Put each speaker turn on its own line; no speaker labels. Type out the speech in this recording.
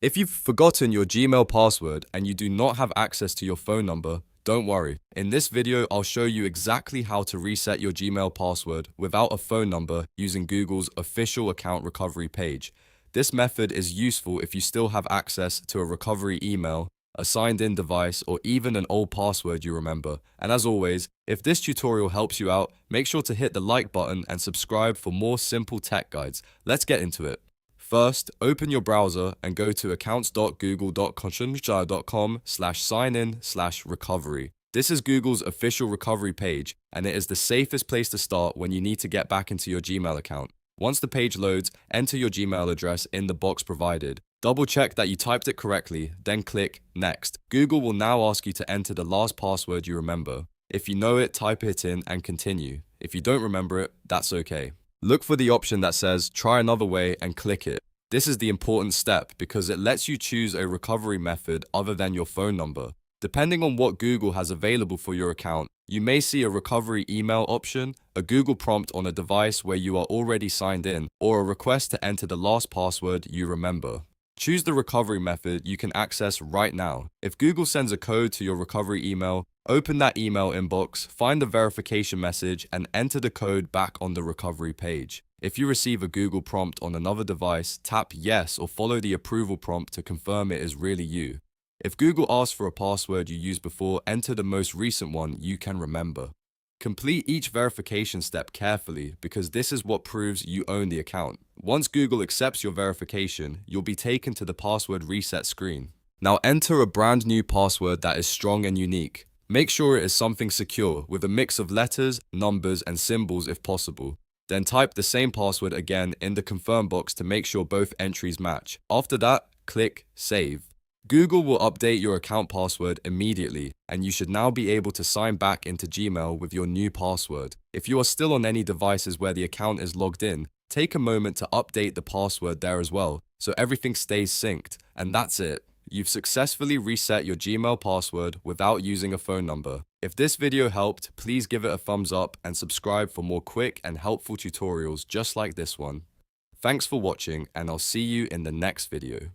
If you've forgotten your Gmail password and you do not have access to your phone number, don't worry. In this video, I'll show you exactly how to reset your Gmail password without a phone number using Google's official account recovery page. This method is useful if you still have access to a recovery email, a signed-in device, or even an old password you remember. And as always, if this tutorial helps you out, make sure to hit the like button and subscribe for more simple tech guides. Let's get into it. First, open your browser and go to accounts.google.com/sign-in/recovery. This is Google's official recovery page, and it is the safest place to start when you need to get back into your Gmail account. Once the page loads, enter your Gmail address in the box provided. Double check that you typed it correctly, then click Next. Google will now ask you to enter the last password you remember. If you know it, type it in and continue. If you don't remember it, that's okay. Look for the option that says Try another way and click it. This is the important step because it lets you choose a recovery method other than your phone number. Depending on what Google has available for your account, you may see a recovery email option, a Google prompt on a device where you are already signed in, or a request to enter the last password you remember. Choose the recovery method you can access right now. If Google sends a code to your recovery email, open that email inbox, find the verification message, and enter the code back on the recovery page. If you receive a Google prompt on another device, tap Yes or follow the approval prompt to confirm it is really you. If Google asks for a password you used before, enter the most recent one you can remember. Complete each verification step carefully because this is what proves you own the account. Once Google accepts your verification, you'll be taken to the password reset screen. Now enter a brand new password that is strong and unique. Make sure it is something secure with a mix of letters, numbers, and symbols if possible. Then type the same password again in the confirm box to make sure both entries match. After that, click Save. Google will update your account password immediately, and you should now be able to sign back into Gmail with your new password. If you are still on any devices where the account is logged in, take a moment to update the password there as well, so everything stays synced. And that's it. You've successfully reset your Gmail password without using a phone number. If this video helped, please give it a thumbs up and subscribe for more quick and helpful tutorials just like this one. Thanks for watching, and I'll see you in the next video.